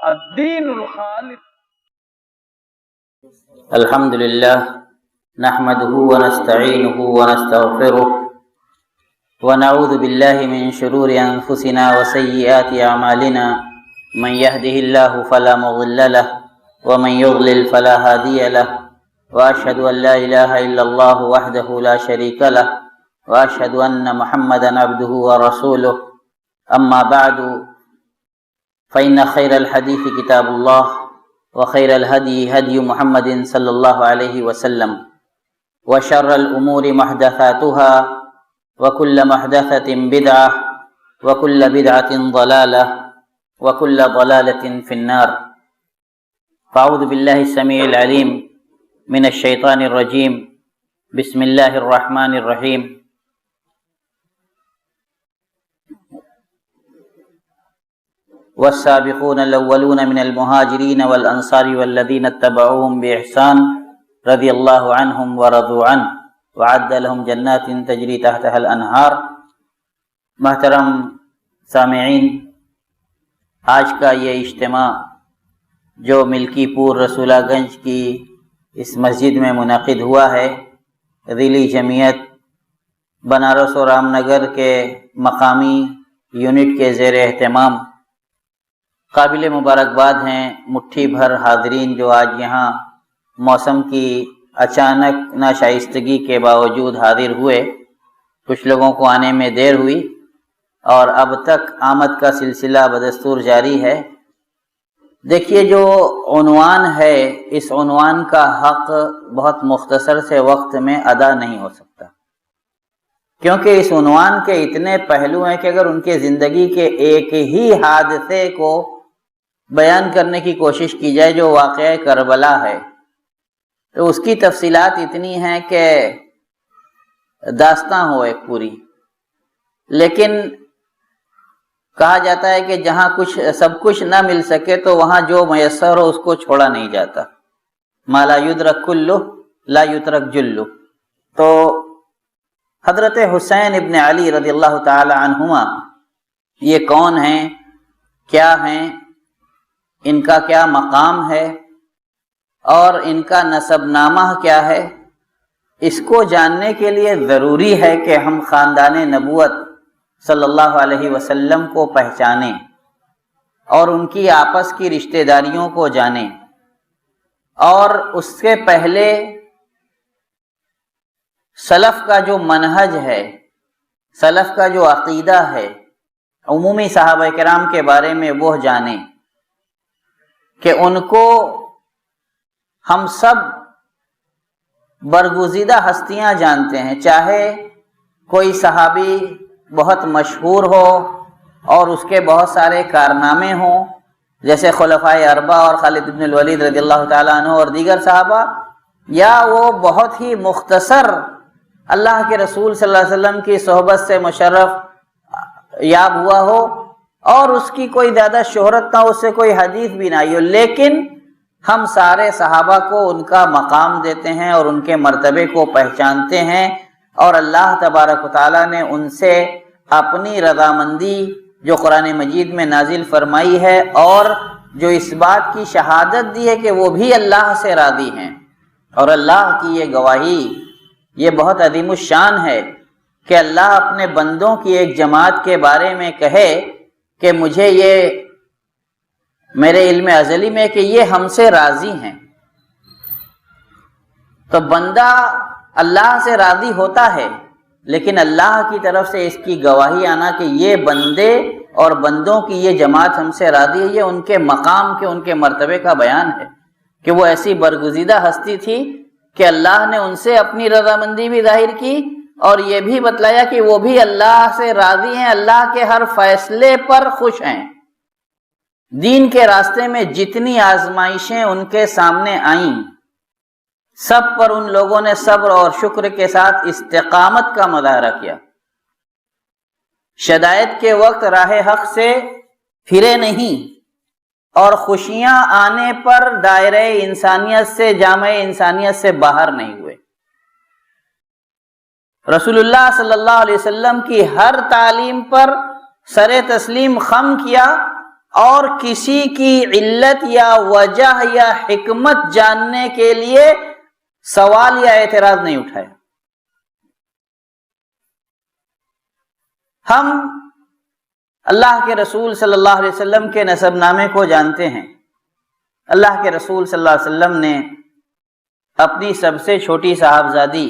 الدین الخالص. الحمد لله نحمده ونستعينه ونستغفره ونعوذ بالله من شرور أنفسنا وسيئات أعمالنا من يهده الله فلا مضل له ومن يضلل فلا هادي له وأشهد أن لا إله إلا الله وحده لا شريك له وأشهد أن محمدا عبده ورسوله. أما بعد فإن خير الحديث كتاب الله وخير الهدي هدي محمد صلى الله عليه وسلم وشر الأمور محدثاتها وكل محدثة بدعة وكل بدعة ضلالة وكل ضلالة في النار. فأعوذ بالله السميع العليم من الشيطان الرجيم. بسم الله الرحمن الرحيم. والسابقون الأولون من المهاجرين والأنصار والذين اتبعوهم بإحسان رضي الله عنهم ورضوا عنه وعد لهم جنات تجری تحتها الانہار. محترم سامعین، آج کا یہ اجتماع جو ملکی پور رسولہ گنج کی اس مسجد میں منعقد ہوا ہے، ذیلی جمعیت بنارس اور رام نگر کے مقامی یونٹ کے زیر اہتمام، قابل مبارکباد ہیں مٹھی بھر حاضرین جو آج یہاں موسم کی اچانک ناشائستگی کے باوجود حاضر ہوئے. کچھ لوگوں کو آنے میں دیر ہوئی اور اب تک آمد کا سلسلہ بدستور جاری ہے. دیکھیے، جو عنوان ہے اس عنوان کا حق بہت مختصر سے وقت میں ادا نہیں ہو سکتا، کیونکہ اس عنوان کے اتنے پہلو ہیں کہ اگر ان کے زندگی کے ایک ہی حادثے کو بیان کرنے کی کوشش کی جائے جو واقعہ کربلا ہے تو اس کی تفصیلات اتنی ہیں کہ داستاں ہو ایک پوری. لیکن کہا جاتا ہے کہ جہاں سب کچھ نہ مل سکے تو وہاں جو میسر ہو اس کو چھوڑا نہیں جاتا. ما لا یدرک کلہ لا یترک جلہ. تو حضرت حسین ابن علی رضی اللہ تعالی عنہما یہ کون ہیں، کیا ہیں، ان کا کیا مقام ہے اور ان کا نسب نامہ کیا ہے، اس کو جاننے کے لیے ضروری ہے کہ ہم خاندان نبوت صلی اللہ علیہ وسلم کو پہچانیں اور ان کی آپس کی رشتہ داریوں کو جانیں. اور اس سے پہلے سلف کا جو منہج ہے، سلف کا جو عقیدہ ہے عمومی صحابہ کرام کے بارے میں وہ جانیں کہ ان کو ہم سب برگزیدہ ہستیاں جانتے ہیں. چاہے کوئی صحابی بہت مشہور ہو اور اس کے بہت سارے کارنامے ہوں جیسے خلفائے اربعہ اور خالد بن الولید رضی اللہ تعالیٰ عنہ اور دیگر صحابہ، یا وہ بہت ہی مختصر اللہ کے رسول صلی اللہ علیہ وسلم کی صحبت سے مشرف یاب ہوا ہو اور اس کی کوئی زیادہ شہرت نہ ہو، اس سے کوئی حدیث بھی نہ آئی ہو، لیکن ہم سارے صحابہ کو ان کا مقام دیتے ہیں اور ان کے مرتبے کو پہچانتے ہیں، اور اللہ تبارک و تعالیٰ نے ان سے اپنی رضامندی جو قرآن مجید میں نازل فرمائی ہے اور جو اس بات کی شہادت دی ہے کہ وہ بھی اللہ سے راضی ہیں. اور اللہ کی یہ گواہی یہ بہت عظیم الشان ہے کہ اللہ اپنے بندوں کی ایک جماعت کے بارے میں کہے کہ مجھے یہ میرے علم ازلی میں کہ یہ ہم سے راضی ہیں. تو بندہ اللہ سے راضی ہوتا ہے، لیکن اللہ کی طرف سے اس کی گواہی آنا کہ یہ بندے اور بندوں کی یہ جماعت ہم سے راضی ہے، یہ ان کے مقام کے، ان کے مرتبے کا بیان ہے کہ وہ ایسی برگزیدہ ہستی تھی کہ اللہ نے ان سے اپنی رضامندی بھی ظاہر کی اور یہ بھی بتلایا کہ وہ بھی اللہ سے راضی ہیں، اللہ کے ہر فیصلے پر خوش ہیں. دین کے راستے میں جتنی آزمائشیں ان کے سامنے آئیں سب پر ان لوگوں نے صبر اور شکر کے ساتھ استقامت کا مظاہرہ کیا. شدائد کے وقت راہ حق سے پھرے نہیں اور خوشیاں آنے پر دائرہ انسانیت سے، جامع انسانیت سے باہر نہیں ہوئے. رسول اللہ صلی اللہ علیہ وسلم کی ہر تعلیم پر سر تسلیم خم کیا اور کسی کی علت یا وجہ یا حکمت جاننے کے لیے سوال یا اعتراض نہیں اٹھائے۔ ہم اللہ کے رسول صلی اللہ علیہ وسلم کے نسب نامے کو جانتے ہیں۔ اللہ کے رسول صلی اللہ علیہ وسلم نے اپنی سب سے چھوٹی صاحبزادی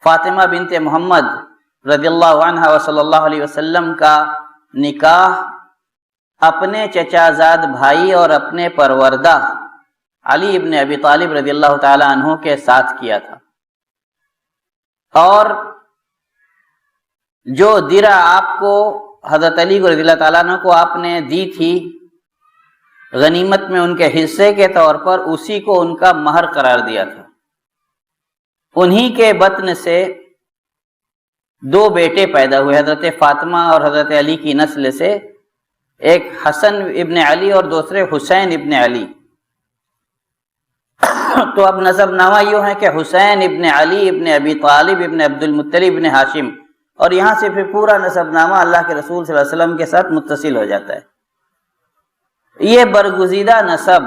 فاطمہ بنت محمد رضی اللہ عنہ و صلی اللہ علیہ وسلم کا نکاح اپنے چچا زاد بھائی اور اپنے پروردہ علی ابن ابی طالب رضی اللہ تعالی عنہ کے ساتھ کیا تھا، اور جو درع آپ کو حضرت علی رضی اللہ تعالیٰ عنہ کو آپ نے دی تھی غنیمت میں ان کے حصے کے طور پر، اسی کو ان کا مہر قرار دیا تھا۔ انہی کے بطن سے 2 بیٹے پیدا ہوئے، حضرت فاطمہ اور حضرت علی کی نسل سے، ایک حسن ابن علی اور دوسرے حسین ابن علی۔ تو اب نسب نامہ یوں ہے کہ حسین ابن علی ابن ابی طالب ابن عبد المطلب ابن ہاشم، اور یہاں سے پھر پورا نسب نامہ اللہ کے رسول صلی اللہ علیہ وسلم کے ساتھ متصل ہو جاتا ہے۔ یہ برگزیدہ نسب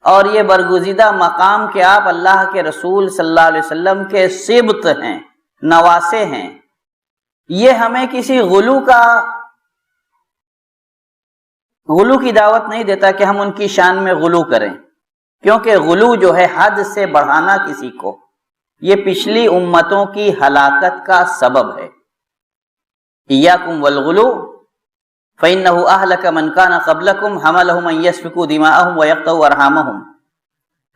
اور یہ برگزیدہ مقام کہ آپ اللہ کے رسول صلی اللہ علیہ وسلم کے سبط ہیں، نواسے ہیں، یہ ہمیں کسی غلو کی دعوت نہیں دیتا کہ ہم ان کی شان میں غلو کریں، کیونکہ غلو جو ہے حد سے بڑھانا کسی کو، یہ پچھلی امتوں کی ہلاکت کا سبب ہے۔ ایاکم والغلو فإنه أهلك من كان قبلكم حملهم أن يسفكوا دماءهم ويقطعوا أرحامهم،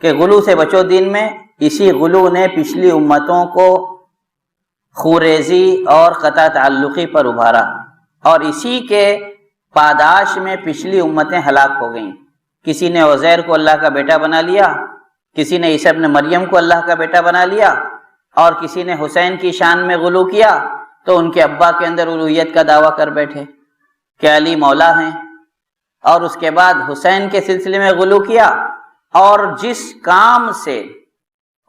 کہ غلو سے بچو دین میں، اسی غلو نے پچھلی امتوں کو خوریزی اور قطع تعلقی پر ابھارا، اور اسی کے پاداش میں پچھلی امتیں ہلاک ہو گئیں۔ کسی نے عزیر کو اللہ کا بیٹا بنا لیا، کسی نے عیسی ابن مریم کو اللہ کا بیٹا بنا لیا، اور کسی نے حسین کی شان میں غلو کیا تو ان کے ابا کے اندر الوہیت کا دعویٰ کر بیٹھے کہ علی مولا ہیں، اور اس کے بعد حسین کے سلسلے میں غلو کیا، اور جس کام سے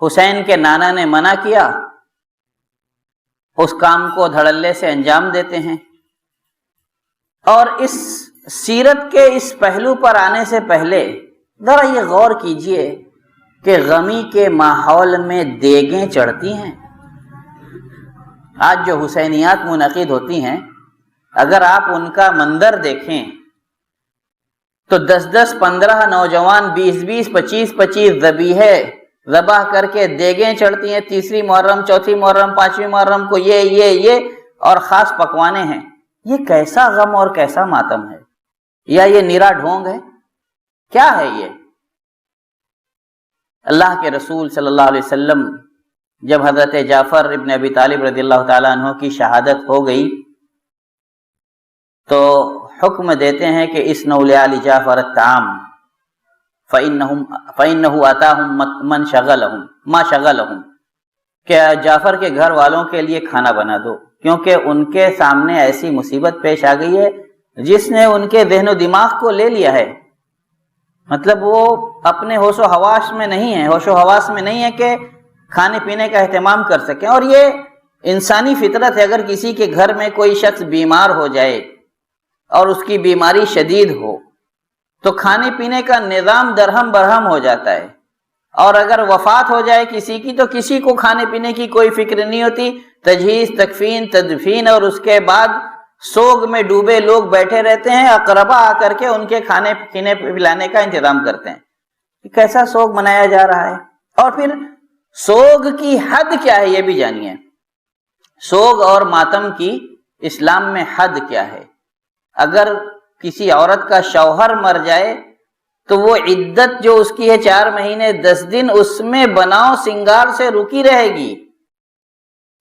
حسین کے نانا نے منع کیا اس کام کو دھڑلے سے انجام دیتے ہیں۔ اور اس سیرت کے اس پہلو پر آنے سے پہلے ذرا یہ غور کیجئے کہ غمی کے ماحول میں دیگیں چڑھتی ہیں۔ آج جو حسینیات منعقد ہوتی ہیں، اگر آپ ان کا منظر دیکھیں تو 10-10 15 نوجوان 20-20 25-25 ذبیحے ذبح کر کے دیگیں چڑھتی ہیں، 3 محرم 4 محرم 5 محرم کو یہ اور خاص پکوانے ہیں۔ یہ کیسا غم اور کیسا ماتم ہے؟ یا یہ نیرا ڈھونگ ہے؟ کیا ہے یہ؟ اللہ کے رسول صلی اللہ علیہ وسلم جب حضرت جعفر ابن ابی طالب رضی اللہ تعالیٰ عنہ کی شہادت ہو گئی تو حکم دیتے ہیں کہ اسنوا لآل جعفر الطعام فإنه آتاهم ما شغلهم، کہ جعفر کے گھر والوں کے لیے کھانا بنا دو، کیونکہ ان کے سامنے ایسی مصیبت پیش آ گئی ہے جس نے ان کے ذہن و دماغ کو لے لیا ہے۔ مطلب وہ اپنے ہوش و حواس میں نہیں ہے کہ کھانے پینے کا اہتمام کر سکیں، اور یہ انسانی فطرت ہے۔ اگر کسی کے گھر میں کوئی شخص بیمار ہو جائے اور اس کی بیماری شدید ہو تو کھانے پینے کا نظام درہم برہم ہو جاتا ہے، اور اگر وفات ہو جائے کسی کی تو کسی کو کھانے پینے کی کوئی فکر نہیں ہوتی۔ تجہیز، تکفین، تدفین، اور اس کے بعد سوگ میں ڈوبے لوگ بیٹھے رہتے ہیں، اقربا آ کر کے ان کے کھانے پینے پلانے کا انتظام کرتے ہیں۔ کیسا سوگ منایا جا رہا ہے؟ اور پھر سوگ کی حد کیا ہے یہ بھی جانیے۔ سوگ اور ماتم کی اسلام میں حد کیا ہے؟ اگر کسی عورت کا شوہر مر جائے تو وہ عدت جو اس کی ہے 4 مہینے 10 دن، اس میں بناؤ سنگار سے رکی رہے گی،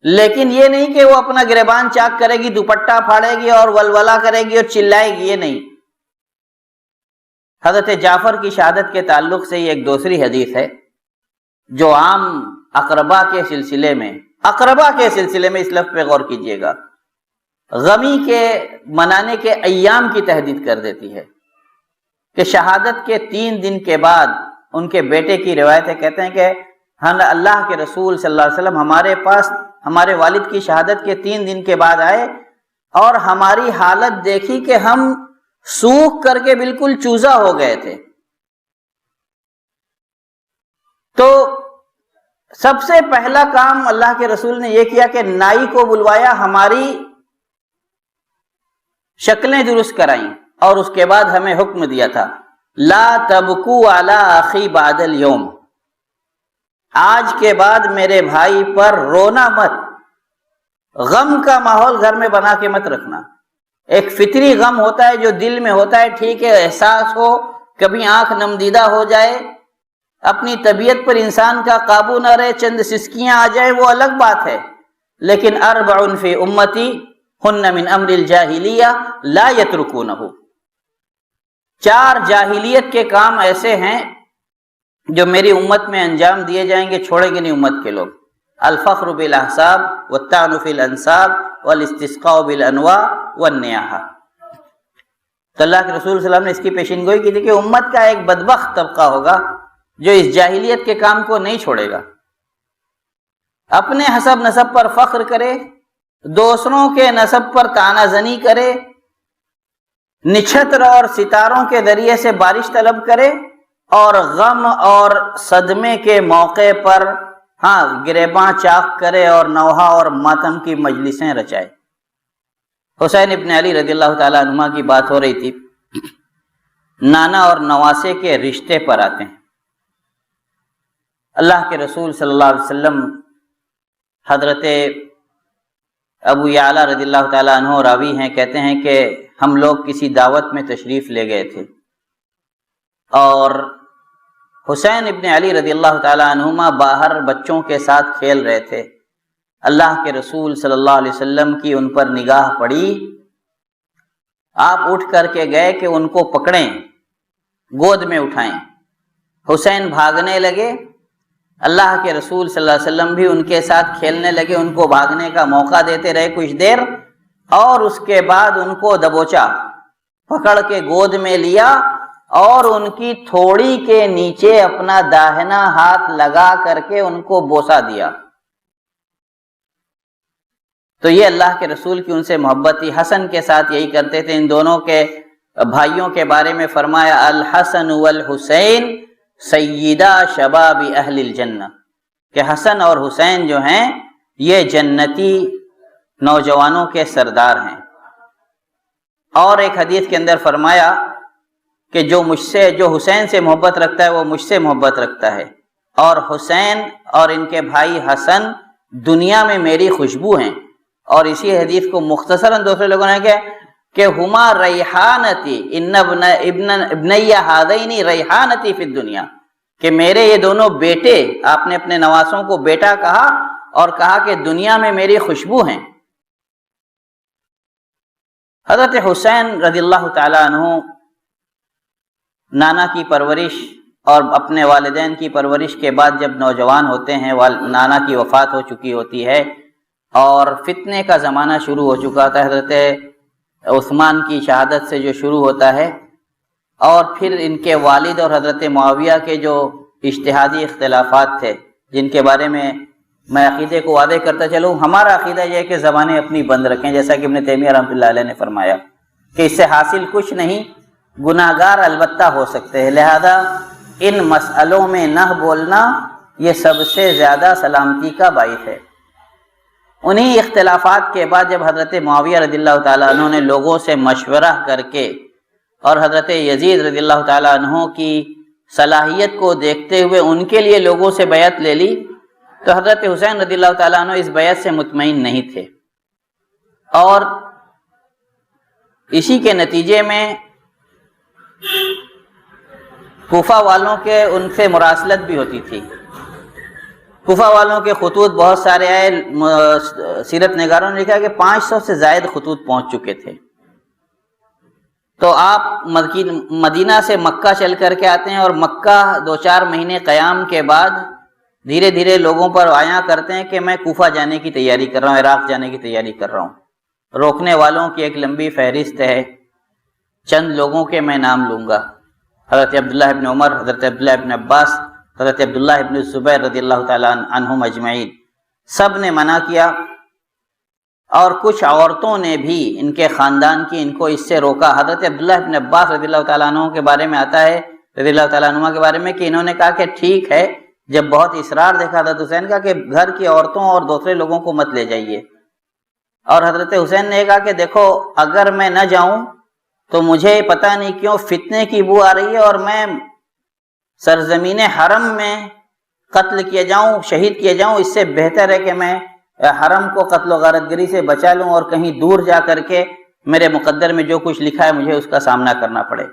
لیکن یہ نہیں کہ وہ اپنا گریبان چاک کرے گی، دوپٹہ پھاڑے گی اور ولولہ کرے گی اور چلائے گی، یہ نہیں۔ حضرت جعفر کی شہادت کے تعلق سے یہ ایک دوسری حدیث ہے جو عام اقربا کے سلسلے میں اس لفظ پہ غور کیجئے گا، غمی کے منانے کے ایام کی تحدید کر دیتی ہے کہ شہادت کے 3 دن کے بعد ان کے بیٹے کی روایتیں کہتے ہیں کہ اللہ کے رسول صلی اللہ علیہ وسلم ہمارے پاس ہمارے والد کی شہادت کے 3 دن کے بعد آئے اور ہماری حالت دیکھی کہ ہم سوکھ کر کے بالکل چوزا ہو گئے تھے۔ تو سب سے پہلا کام اللہ کے رسول نے یہ کیا کہ نائی کو بلوایا، ہماری شکلیں درست کرائیں، اور اس کے بعد ہمیں حکم دیا تھا لا تبکوا علی اخی بعد اليوم، آج کے بعد میرے بھائی پر رونا مت، غم کا ماحول گھر میں بنا کے مت رکھنا۔ ایک فطری غم ہوتا ہے جو دل میں ہوتا ہے، ٹھیک ہے، احساس ہو، کبھی آنکھ نمدیدہ ہو جائے، اپنی طبیعت پر انسان کا قابو نہ رہے، چند سسکیاں آ جائے، وہ الگ بات ہے، لیکن اربع فی امتی ہن من امر الجاہلیہ لا یترکونہ، 4 جاہلیت کے کام ایسے ہیں جو میری امت میں انجام دیے جائیں گے، چھوڑیں گے نہیں امت کے لوگ، الفخر بالاحساب والطعن فی الانساب والاستسقاء بالانواع والنیاحہ۔ تو اللہ کے رسول صلی اللہ علیہ وسلم نے اس کی پیشین گوئی کی تھی کہ امت کا ایک بدبخت طبقہ ہوگا جو اس جاہلیت کے کام کو نہیں چھوڑے گا، اپنے حسب نسب پر فخر کرے، دوسروں کے نسب پر طعنہ زنی کرے، نچھتر اور ستاروں کے ذریعے سے بارش طلب کرے، اور غم اور صدمے کے موقع پر گریباں چاک کرے اور نوحہ اور ماتم کی مجلسیں رچائے۔ حسین ابن علی رضی اللہ تعالیٰ عنہما کی بات ہو رہی تھی، نانا اور نواسے کے رشتے پر آتے ہیں۔ اللہ کے رسول صلی اللہ علیہ وسلم حضرت ابو یعلا رضی اللہ تعالیٰ عنہ راوی ہیں، کہتے ہیں کہ ہم لوگ کسی دعوت میں تشریف لے گئے تھے، اور حسین ابن علی رضی اللہ تعالیٰ عنہما باہر بچوں کے ساتھ کھیل رہے تھے۔ اللہ کے رسول صلی اللہ علیہ وسلم کی ان پر نگاہ پڑی، آپ اٹھ کر کے گئے کہ ان کو پکڑیں، گود میں اٹھائیں۔ حسین بھاگنے لگے، اللہ کے رسول صلی اللہ علیہ وسلم بھی ان کے ساتھ کھیلنے لگے، ان کو بھاگنے کا موقع دیتے رہے کچھ دیر، اور اس کے بعد ان کو دبوچا، پکڑ کے گود میں لیا، اور ان کی تھوڑی کے نیچے اپنا داہنا ہاتھ لگا کر کے ان کو بوسہ دیا۔ تو یہ اللہ کے رسول کی ان سے محبت تھی۔ حسن کے ساتھ یہی کرتے تھے۔ ان دونوں کے بھائیوں کے بارے میں فرمایا الحسن والحسین سیدہ شباب اہل الجنہ، کہ حسن اور حسین جو ہیں یہ جنتی نوجوانوں کے سردار ہیں۔ اور ایک حدیث کے اندر فرمایا کہ جو حسین سے محبت رکھتا ہے وہ مجھ سے محبت رکھتا ہے، اور حسین اور ان کے بھائی حسن دنیا میں میری خوشبو ہیں۔ اور اسی حدیث کو مختصراً دوسرے لوگوں نے کہا کہ ہما ریحانتی ان ابنی ہذین ریحانتی فی الدنیا، کہ میرے یہ دونوں بیٹے، آپ نے اپنے نواسوں کو بیٹا کہا اور کہا کہ دنیا میں میری خوشبو ہیں۔ حضرت حسین رضی اللہ تعالیٰ عنہ نانا کی پرورش اور اپنے والدین کی پرورش کے بعد جب نوجوان ہوتے ہیں، نانا کی وفات ہو چکی ہوتی ہے اور فتنے کا زمانہ شروع ہو چکا تھا، حضرت عثمان کی شہادت سے جو شروع ہوتا ہے، اور پھر ان کے والد اور حضرت معاویہ کے جو اجتہادی اختلافات تھے، جن کے بارے میں میں عقیدے کو واضح کرتا چلوں۔ ہمارا عقیدہ یہ ہے کہ زبانیں اپنی بند رکھیں، جیسا کہ ابن تیمیہ رحمۃ اللہ علیہ نے فرمایا کہ اس سے حاصل کچھ نہیں، گناہگار البتہ ہو سکتے ہیں، لہذا ان مسئلوں میں نہ بولنا یہ سب سے زیادہ سلامتی کا باعث ہے۔ انہی اختلافات کے بعد جب حضرت معاویہ رضی اللہ تعالیٰ عنہ نے لوگوں سے مشورہ کر کے اور حضرت یزید رضی اللہ تعالیٰ عنہ کی صلاحیت کو دیکھتے ہوئے ان کے لیے لوگوں سے بیعت لے لی، تو حضرت حسین رضی اللہ تعالیٰ عنہ اس بیعت سے مطمئن نہیں تھے، اور اسی کے نتیجے میں کوفہ والوں کے ان سے مراسلت بھی ہوتی تھی۔ کوفہ والوں کے خطوط بہت سارے آئے، سیرت نگاروں نے لکھا کہ 500 سے زائد خطوط پہنچ چکے تھے۔ تو آپ مدینہ سے مکہ چل کر کے آتے ہیں، اور مکہ 2-4 مہینے قیام کے بعد دھیرے دھیرے لوگوں پر آیا کرتے ہیں کہ میں کوفہ جانے کی تیاری کر رہا ہوں، عراق جانے کی تیاری کر رہا ہوں۔ روکنے والوں کی ایک لمبی فہرست ہے، چند لوگوں کے میں نام لوں گا: حضرت عبداللہ ابن عمر، حضرت عبداللہ ابن عباس، حضرت عبداللہ ابن زبیر رضی اللہ تعالیٰ عنہم اجمعین۔ سب نے منع کیا، اور کچھ عورتوں نے بھی ان کے خاندان کی ان کو اس سے روکا۔ حضرت عبداللہ ابن عباس رضی اللہ تعالیٰ عنہ کے بارے میں آتا ہے، رضی اللہ تعالیٰ عنہ کے بارے میں، کہ انہوں نے کہا کہ ٹھیک ہے، جب بہت اصرار دیکھا حضرت حسین کا کہ گھر کی عورتوں اور دوسرے لوگوں کو مت لے جائیے، اور حضرت حسین نے کہا کہ دیکھو اگر میں نہ جاؤں تو مجھے پتہ نہیں کیوں فتنے کی بو آ رہی ہے اور میں سرزمین حرم میں قتل کیا جاؤں، شہید کیا جاؤں، اس سے بہتر ہے کہ میں حرم کو قتل و غارت گری سے بچا لوں اور کہیں دور جا کر کے میرے مقدر میں جو کچھ لکھا ہے مجھے اس کا سامنا کرنا پڑے۔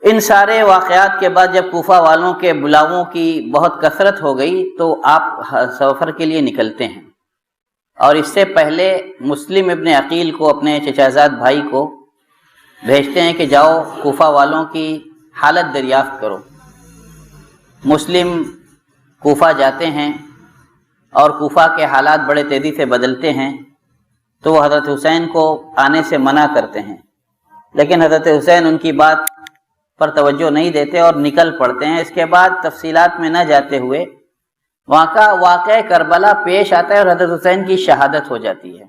ان سارے واقعات کے بعد جب کوفہ والوں کے بلاؤں کی بہت کثرت ہو گئی تو آپ سفر کے لیے نکلتے ہیں، اور اس سے پہلے مسلم ابن عقیل کو، اپنے چچا زاد بھائی کو بھیجتے ہیں کہ جاؤ کوفہ والوں کی حالت دریافت کرو۔ مسلم کوفہ جاتے ہیں اور کوفہ کے حالات بڑے تیزی سے بدلتے ہیں، تو وہ حضرت حسین کو آنے سے منع کرتے ہیں، لیکن حضرت حسین ان کی بات پر توجہ نہیں دیتے اور نکل پڑتے ہیں۔ اس کے بعد تفصیلات میں نہ جاتے ہوئے وہاں کا واقعہ کربلا پیش آتا ہے اور حضرت حسین کی شہادت ہو جاتی ہے۔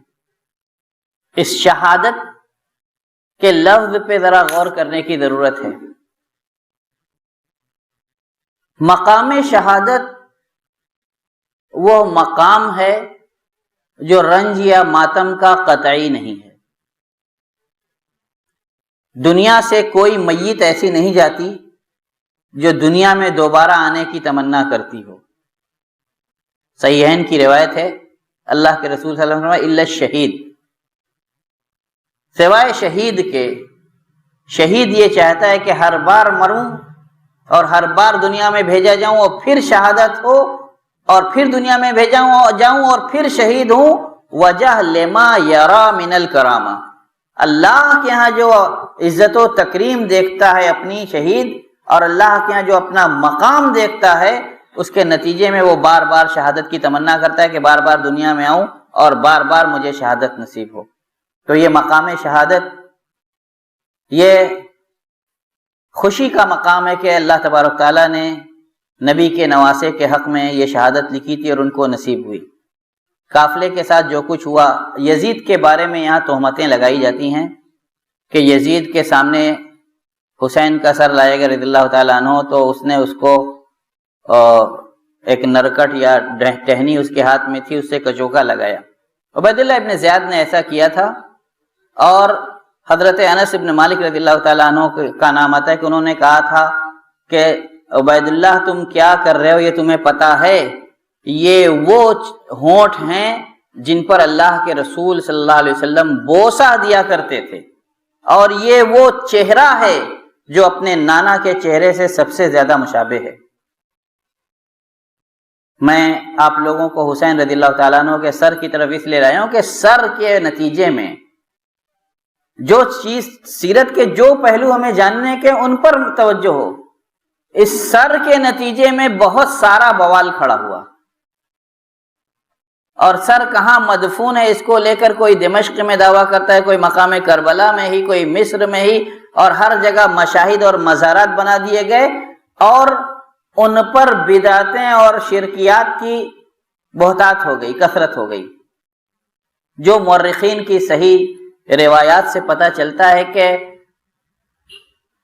اس شہادت کے لفظ پہ ذرا غور کرنے کی ضرورت ہے۔ مقام شہادت وہ مقام ہے جو رنج یا ماتم کا قطعی نہیں ہے۔ دنیا سے کوئی میت ایسی نہیں جاتی جو دنیا میں دوبارہ آنے کی تمنا کرتی ہو۔ صحیحین کی روایت ہے، اللہ کے رسول صلی اللہ علیہ وسلم الا الشہید، سوائے شہید کے، شہید یہ چاہتا ہے کہ ہر بار مروں اور ہر بار دنیا میں بھیجا جاؤں اور پھر شہادت ہو اور پھر دنیا میں بھیجا جاؤں اور پھر شہید ہوں۔ وجہ لما یرا من الکرامہ، اللہ کے ہاں جو عزت و تکریم دیکھتا ہے اپنی شہید، اور اللہ کے ہاں جو اپنا مقام دیکھتا ہے، اس کے نتیجے میں وہ بار بار شہادت کی تمنا کرتا ہے کہ بار بار دنیا میں آؤں اور بار بار مجھے شہادت نصیب ہو۔ تو یہ مقام شہادت یہ خوشی کا مقام ہے کہ اللہ تبارک تعالیٰ نے نبی کے نواسے کے حق میں یہ شہادت لکھی تھی اور ان کو نصیب ہوئی۔ قافلے کے ساتھ جو کچھ ہوا، یزید کے بارے میں یہاں تہمتیں لگائی جاتی ہیں کہ یزید کے سامنے حسین کا سر لائے گا رضی اللہ تعالیٰ عنہ، تو اس نے اس کو ایک نرکٹ یا ٹہنی اس کے ہاتھ میں تھی، اس سے کچوکا لگایا۔ عبید اللہ ابن زیاد نے ایسا کیا تھا، اور حضرت انس ابن مالک رضی اللہ تعالیٰ عنہ کا نام آتا ہے کہ انہوں نے کہا تھا کہ عبید اللہ تم کیا کر رہے ہو، یہ تمہیں پتا ہے یہ وہ ہونٹ ہیں جن پر اللہ کے رسول صلی اللہ علیہ وسلم بوسہ دیا کرتے تھے، اور یہ وہ چہرہ ہے جو اپنے نانا کے چہرے سے سب سے زیادہ مشابہ ہے۔ میں آپ لوگوں کو حسین رضی اللہ تعالیٰ عنہ کے سر کی طرف اس لیے لایا ہوں کہ سر کے نتیجے میں جو چیز سیرت کے جو پہلو ہمیں جاننے کے ان پر توجہ ہو، اس سر کے نتیجے میں بہت سارا بوال کھڑا ہوا، اور سر کہاں مدفون ہے اس کو لے کر کوئی دمشق میں دعویٰ کرتا ہے، کوئی مقام کربلا میں ہی، کوئی مصر میں ہی، اور ہر جگہ مشاہد اور مزارات بنا دیے گئے، اور ان پر بدعتیں اور شرکیات کی بہتات ہو گئی، کثرت ہو گئی۔ جو مورخین کی صحیح روایات سے پتہ چلتا ہے کہ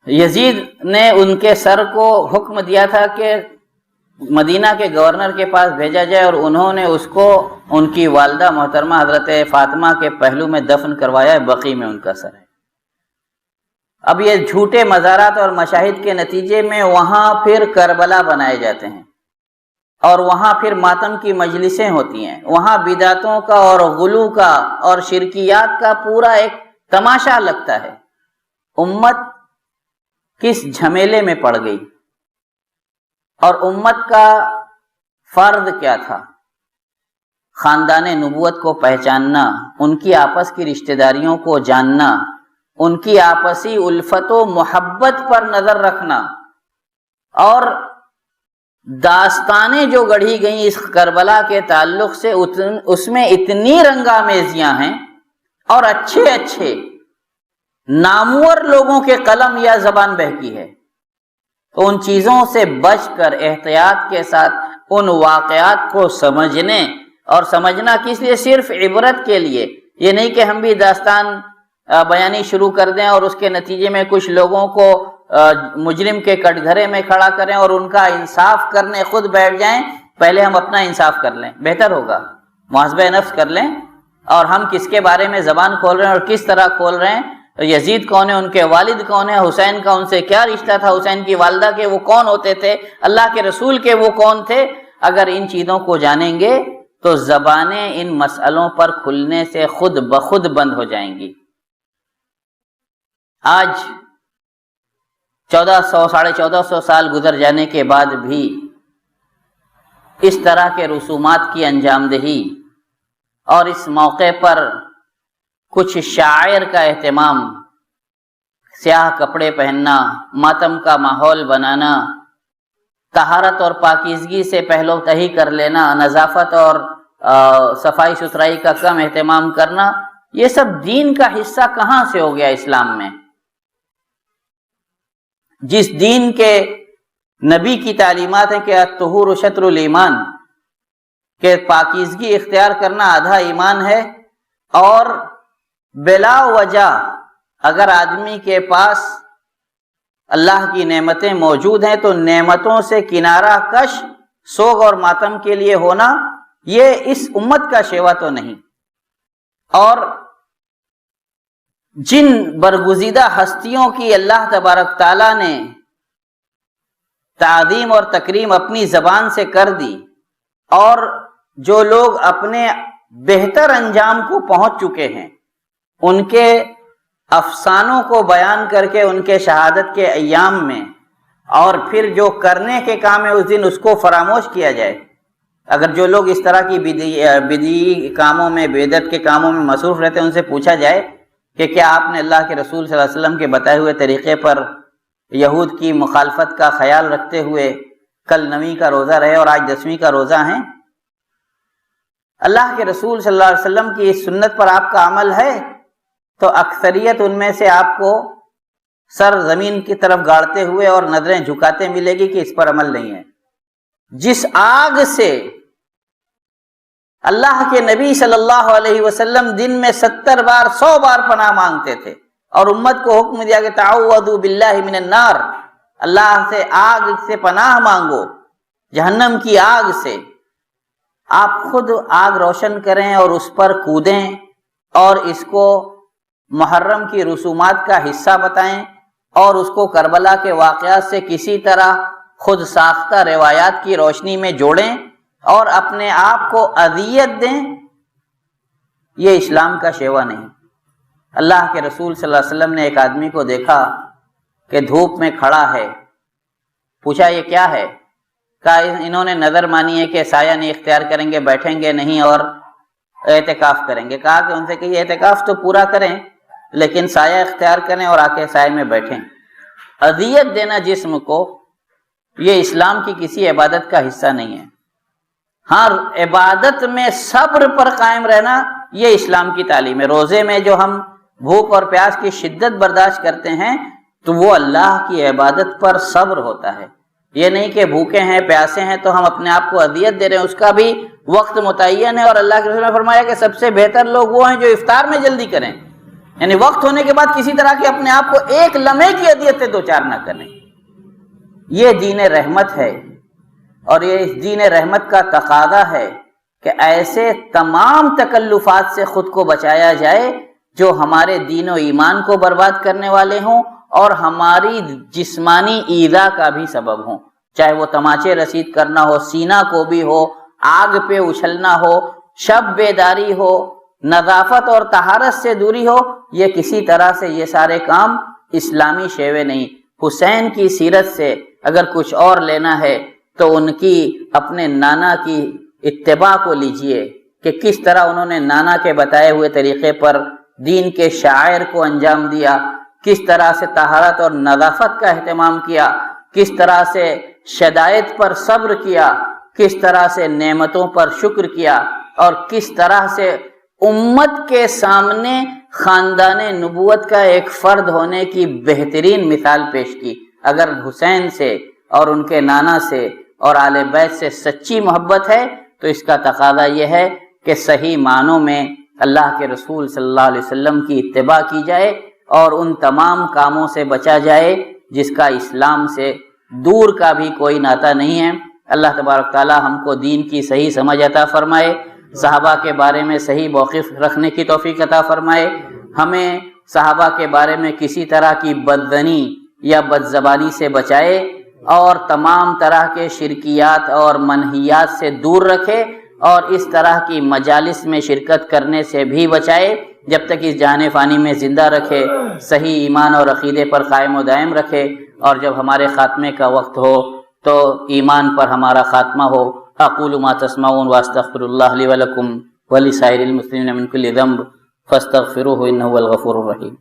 یزید نے ان کے سر کو حکم دیا تھا کہ مدینہ کے گورنر کے پاس بھیجا جائے، اور انہوں نے اس کو ان کی والدہ محترمہ حضرت فاطمہ کے پہلو میں دفن کروایا ہے، بقیع میں ان کا سر ہے۔ اب یہ جھوٹے مزارات اور مشاہد کے نتیجے میں وہاں پھر کربلا بنائے جاتے ہیں، اور وہاں پھر ماتم کی مجلسیں ہوتی ہیں، وہاں بدعتوں کا اور غلو کا اور شرکیات کا پورا ایک تماشا لگتا ہے۔ امت کس جھمیلے میں پڑ گئی، اور امت کا فرض کیا تھا؟ خاندان نبوت کو پہچاننا، ان کی آپس کی رشتہ داریوں کو جاننا، ان کی آپسی الفت و محبت پر نظر رکھنا، اور داستانیں جو گڑھی گئیں اس کربلا کے تعلق سے اس میں اتنی رنگامیزیاں ہیں، اور اچھے اچھے نامور لوگوں کے قلم یا زبان بہکی ہے، تو ان چیزوں سے بچ کر احتیاط کے ساتھ ان واقعات کو سمجھنے اور سمجھنا کس لیے؟ صرف عبرت کے لیے. یہ نہیں کہ ہم بھی داستان بیانی شروع کر دیں اور اس کے نتیجے میں کچھ لوگوں کو مجرم کے کٹ گھرے میں کھڑا کریں اور ان کا انصاف کرنے خود بیٹھ جائیں. پہلے ہم اپنا انصاف کر لیں، بہتر ہوگا. محاسبہ نفس کر لیں اور ہم کس کے بارے میں زبان کھول رہے ہیں اور کس طرح کھول رہے ہیں. یزید کون ہے، ان کے والد کون ہے، حسین کا ان سے کیا رشتہ تھا، حسین کی والدہ کے وہ کون ہوتے تھے، اللہ کے رسول کے وہ کون تھے. اگر ان چیزوں کو جانیں گے تو زبانیں ان مسئلوں پر کھلنے سے خود بخود بند ہو جائیں گی. آج 1400 سال گزر جانے کے بعد بھی اس طرح کے رسومات کی انجام دہی اور اس موقع پر کچھ شاعر کا اہتمام، سیاہ کپڑے پہننا، ماتم کا ماحول بنانا، طہارت اور پاکیزگی سے پہلو تہی کر لینا، نظافت اور صفائی ستھرائی کا کم اہتمام کرنا، یہ سب دین کا حصہ کہاں سے ہو گیا اسلام میں؟ جس دین کے نبی کی تعلیمات ہیں کہ الطہور شطر الایمان، کہ پاکیزگی اختیار کرنا آدھا ایمان ہے، اور بلا وجہ اگر آدمی کے پاس اللہ کی نعمتیں موجود ہیں تو نعمتوں سے کنارہ کش سوگ اور ماتم کے لیے ہونا یہ اس امت کا شیوا تو نہیں. اور جن برگزیدہ ہستیوں کی اللہ تبارک تعالیٰ نے تعظیم اور تکریم اپنی زبان سے کر دی، اور جو لوگ اپنے بہتر انجام کو پہنچ چکے ہیں ان کے افسانوں کو بیان کر کے ان کے شہادت کے ایام میں، اور پھر جو کرنے کے کام ہے اس دن اس کو فراموش کیا جائے. اگر جو لوگ اس طرح کی بدعی کاموں میں، بدعت کے کاموں میں مصروف رہتے ہیں، ان سے پوچھا جائے کہ کیا آپ نے اللہ کے رسول صلی اللہ علیہ وسلم کے بتائے ہوئے طریقے پر یہود کی مخالفت کا خیال رکھتے ہوئے کل 9ویں کا روزہ رہے اور آج 10ویں کا روزہ ہیں؟ اللہ کے رسول صلی اللہ علیہ وسلم کی اس سنت پر آپ کا عمل ہے تو اکثریت ان میں سے آپ کو سر زمین کی طرف گاڑتے ہوئے اور نظریں جھکاتے ملے گی کہ اس پر عمل نہیں ہے. جس آگ سے اللہ کے نبی صلی اللہ علیہ وسلم دن میں 70 بار 100 بار پناہ مانگتے تھے اور امت کو حکم دیا کہ تعوذوا باللہ من النار، اللہ سے آگ سے پناہ مانگو، جہنم کی آگ سے. آپ خود آگ روشن کریں اور اس پر کودیں اور اس کو محرم کی رسومات کا حصہ بتائیں اور اس کو کربلا کے واقعات سے کسی طرح خود ساختہ روایات کی روشنی میں جوڑیں اور اپنے آپ کو اذیت دیں، یہ اسلام کا شیوا نہیں. اللہ کے رسول صلی اللہ علیہ وسلم نے ایک آدمی کو دیکھا کہ دھوپ میں کھڑا ہے، پوچھا یہ کیا ہے؟ کہا انہوں نے نظر مانی ہے کہ سایہ نہیں اختیار کریں گے، بیٹھیں گے نہیں اور اعتکاف کریں گے. کہا کہ ان سے کہ یہ اعتکاف تو پورا کریں لیکن سایہ اختیار کریں اور آ کے سائے میں بیٹھیں. اذیت دینا جسم کو یہ اسلام کی کسی عبادت کا حصہ نہیں ہے. ہاں، عبادت میں صبر پر قائم رہنا یہ اسلام کی تعلیم ہے. روزے میں جو ہم بھوک اور پیاس کی شدت برداشت کرتے ہیں تو وہ اللہ کی عبادت پر صبر ہوتا ہے. یہ نہیں کہ بھوکے ہیں پیاسے ہیں تو ہم اپنے آپ کو اذیت دے رہے ہیں، اس کا بھی وقت متعین ہے. اور اللہ کے رسول نے فرمایا کہ سب سے بہتر لوگ وہ ہیں جو افطار میں جلدی کریں، یعنی وقت ہونے کے بعد کسی طرح کے اپنے آپ کو ایک لمحے کی اذیت سے دوچار نہ کریں. یہ دین رحمت ہے اور یہ اس دین رحمت کا تقاضا ہے کہ ایسے تمام تکلفات سے خود کو بچایا جائے جو ہمارے دین و ایمان کو برباد کرنے والے ہوں اور ہماری جسمانی ایذا کا بھی سبب ہوں. چاہے وہ تماچے رسید کرنا ہو، سینہ کو بھی ہو، آگ پہ اچھلنا ہو، شب بیداری ہو، نظافت اور طہارت سے دوری ہو، یہ کسی طرح سے یہ سارے کام اسلامی شیوے نہیں. حسین کی سیرت سے اگر کچھ اور لینا ہے تو ان کی اپنے نانا کی اتباع کو لیجئے کہ کس طرح انہوں نے نانا کے بتائے ہوئے طریقے پر دین کے شعائر کو انجام دیا، کس طرح سے طہارت اور نظافت کا اہتمام کیا، کس طرح سے شدائد پر صبر کیا، کس طرح سے نعمتوں پر شکر کیا، اور کس طرح سے امت کے سامنے خاندان نبوت کا ایک فرد ہونے کی بہترین مثال پیش کی. اگر حسین سے اور ان کے نانا سے اور آل بیت سے سچی محبت ہے تو اس کا تقاضا یہ ہے کہ صحیح معنوں میں اللہ کے رسول صلی اللہ علیہ وسلم کی اتباع کی جائے اور ان تمام کاموں سے بچا جائے جس کا اسلام سے دور کا بھی کوئی ناطہ نہیں ہے۔ اللہ تبارک تعالی ہم کو دین کی صحیح سمجھ عطا فرمائے، صحابہ کے بارے میں صحیح موقف رکھنے کی توفیق عطا فرمائے، ہمیں صحابہ کے بارے میں کسی طرح کی بدظنی یا بدزبانی سے بچائے اور تمام طرح کے شرکیات اور منہیات سے دور رکھے اور اس طرح کی مجالس میں شرکت کرنے سے بھی بچائے جب تک اس جہان فانی میں زندہ رکھے، صحیح ایمان اور عقیدے پر قائم و دائم رکھے، اور جب ہمارے خاتمے کا وقت ہو تو ایمان پر ہمارا خاتمہ ہو۔ اقول ما تسمعون واستغفر اللہ لی ولکم ولسائر المسلمین من کل ذنب فاستغفروہ انہ هو الغفور الرحیم۔